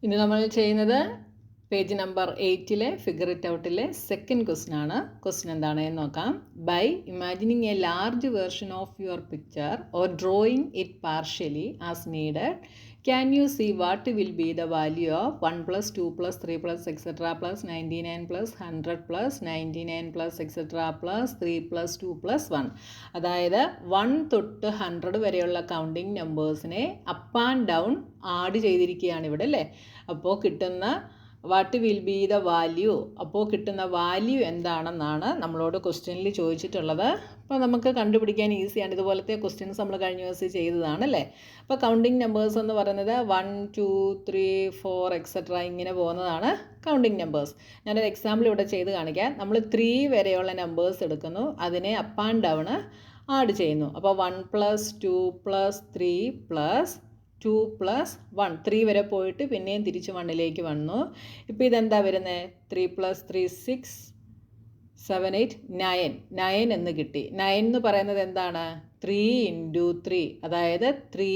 ഇനി നമ്മൾ ചെയ്യുന്നത് പേജ് നമ്പർ 8-ലെ ഫിഗർ ഇറ്റ് ഔട്ടിലെ സെക്കൻഡ് ക്വസ്റ്റ്യൻ ആണ്. ക്വസ്റ്റ്യൻ എന്താണെന്ന് നോക്കാം. By imagining a large version of your picture or drawing it partially as needed, can you see what will be the value of 1 plus 2 plus 3 plus etc plus 99 plus 100 plus 99 plus etc plus 3 plus 2 plus 1. അതായത് 1 തൊട്ട് 100 വരെയുള്ള counting നമ്പേഴ്സിനെ up and down add ചെയ്തിരിക്കുകയാണ് ഇവിടെ അല്ലേ. അപ്പോൾ കിട്ടുന്ന what will be the value, അപ്പോൾ കിട്ടുന്ന വാല്യൂ എന്താണെന്നാണ് നമ്മളോട് ക്വസ്റ്റ്യനിൽ ചോദിച്ചിട്ടുള്ളത്. അപ്പോൾ നമുക്ക് കണ്ടുപിടിക്കാൻ ഈസിയാണ്. ഇതുപോലത്തെ ക്വസ്റ്റ്യൻസ് നമ്മൾ കഴിഞ്ഞ ദിവസം ചെയ്തതാണല്ലേ. അപ്പോൾ കൗണ്ടിങ് നമ്പേഴ്സ് എന്ന് പറയുന്നത് 1 2 3 4 എക്സെട്ര ഇങ്ങനെ പോകുന്നതാണ് കൗണ്ടിങ് നമ്പേഴ്സ്. ഞാനൊരു എക്സാമ്പിൾ ഇവിടെ ചെയ്ത് കാണിക്കാം. നമ്മൾ 3 വരെയുള്ള നമ്പേഴ്സ് എടുക്കുന്നു, അതിനെ അപ്പ് ആൻഡ് ഡൗൺ ആഡ് ചെയ്യുന്നു. അപ്പോൾ 1 + 2 + 3 + 2 + 1 3 വരെ പോയിട്ട് പിന്നെയും തിരിച്ച് 1ലേക്ക് വന്നു. ഇപ്പോൾ ഇതെന്താ വരുന്നത്? 3 + 3 6 7 8 9 എന്ന് കിട്ടി. 9 എന്ന് പറയുന്നത് എന്താണ്? 3 × 3, അതായത് 3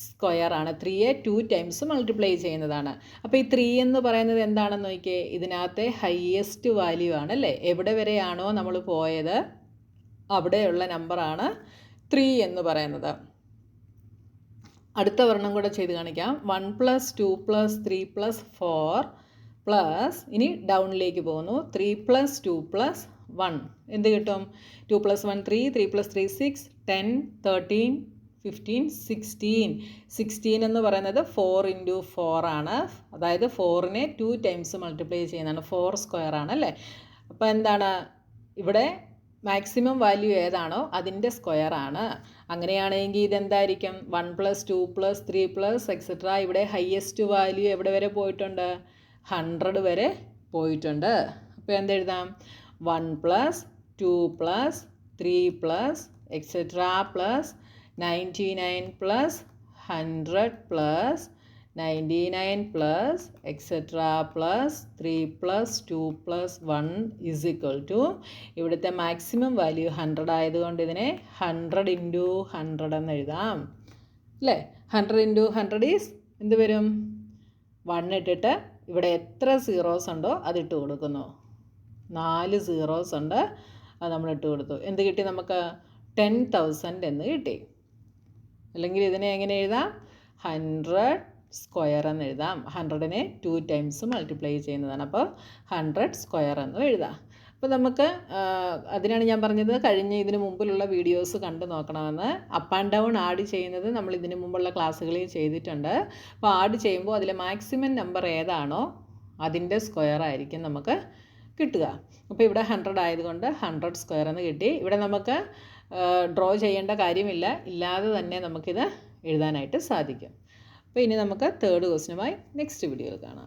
സ്ക്വയർ ആണ്. 3യെ 2 ടൈംസ് മൾട്ടിപ്ലൈ ചെയ്യുന്നതാണ്. അപ്പോൾ ഈ 3 എന്ന് പറയുന്നത് എന്താണെന്ന് നോക്കിയേ, ഇതിനകത്തെ ഹയ്യസ്റ്റ് വാല്യൂ ആണല്ലേ. എവിടെ വരെയാണോ നമ്മൾ പോയത് അവിടെയുള്ള നമ്പറാണ് 3 എന്ന് പറയുന്നത്. അടുത്ത വർണ്ണം കൂടെ ചെയ്ത് കാണിക്കാം. 1 + 2 + 3 + 4 പ്ലസ്, ഇനി ഡൗണിലേക്ക് പോകുന്നു, 3 + 2 + 1 എന്ത് കിട്ടും? 2 + 1 3, 3 + 3 6, 10 13 15 16. 16 എന്ന് പറയുന്നത് 4 × 4 ആണ്. അതായത് 4നെ 2 ടൈംസ് മൾട്ടിപ്ലൈ ചെയ്യുന്നതാണ്. 4 സ്ക്വയർ ആണല്ലേ. അപ്പോൾ എന്താണ് ഇവിടെ മാക്സിമം വാല്യൂ ഏതാണോ അതിൻ്റെ സ്ക്വയർ ആണ്. അങ്ങനെയാണെങ്കിൽ ഇതെന്തായിരിക്കും? 1 + 2 + 3 + എക്സെട്ര ഇവിടെ ഹയ്യസ്റ്റ് വാല്യൂ എവിടെ വരെ പോയിട്ടുണ്ട്? 100 വരെ പോയിട്ടുണ്ട്. അപ്പോൾ എന്തെഴുതാം? 1 + 2 + 3 + എക്സെട്ര + 99 + 100 + 99 + എക്സെട്ര + 3 + 2 + 1 = ഇവിടുത്തെ മാക്സിമം വാല്യൂ 100 ആയതുകൊണ്ട് ഇതിനെ 100 × 100 എന്ന് എഴുതാം അല്ലേ. 100 × 100 ഈസ് എന്ത് വരും? 1 ഇട്ടിട്ട് ഇവിടെ എത്ര സീറോസ് ഉണ്ടോ അതിട്ട് കൊടുക്കുന്നു. 4 സീറോസ് ഉണ്ട്, അത് നമ്മൾ ഇട്ട് കൊടുത്തു. എന്ത് കിട്ടി നമുക്ക്? 10,000 എന്ന് കിട്ടി. അല്ലെങ്കിൽ ഇതിനെ എങ്ങനെ എഴുതാം? 100 സ്ക്വയർ എന്ന് എഴുതാം. 100നെ 2 ടൈംസ് മൾട്ടിപ്ലൈ ചെയ്യുന്നതാണ്. അപ്പോൾ 100 സ്ക്വയർ എന്ന് എഴുതാം. അപ്പോൾ നമുക്ക് അതിനാണ് ഞാൻ പറഞ്ഞത് ഇതിന് മുമ്പിലുള്ള വീഡിയോസ് കണ്ടു നോക്കണമെന്ന്. അപ്പ് ആൻഡ് ഡൗൺ ആഡ് ചെയ്യുന്നത് നമ്മൾ ഇതിന് മുമ്പുള്ള ക്ലാസ്സുകളിൽ ചെയ്തിട്ടുണ്ട്. അപ്പോൾ ആഡ് ചെയ്യുമ്പോൾ അതിൽ മാക്സിമം നമ്പർ ഏതാണോ അതിൻ്റെ സ്ക്വയർ ആയിരിക്കും നമുക്ക് കിട്ടുക. അപ്പോൾ ഇവിടെ 100 ആയതുകൊണ്ട് 100 സ്ക്വയർ എന്ന് കിട്ടി. ഇവിടെ നമുക്ക് ഡ്രോ ചെയ്യേണ്ട കാര്യമില്ല, ഇല്ലാതെ തന്നെ നമുക്കിത് എഴുതാനായിട്ട് സാധിക്കും. അപ്പോൾ ഇനി നമുക്ക് തേർഡ് ക്വസ്റ്റ്യനുമായി നെക്സ്റ്റ് വീഡിയോയിൽ കാണാം.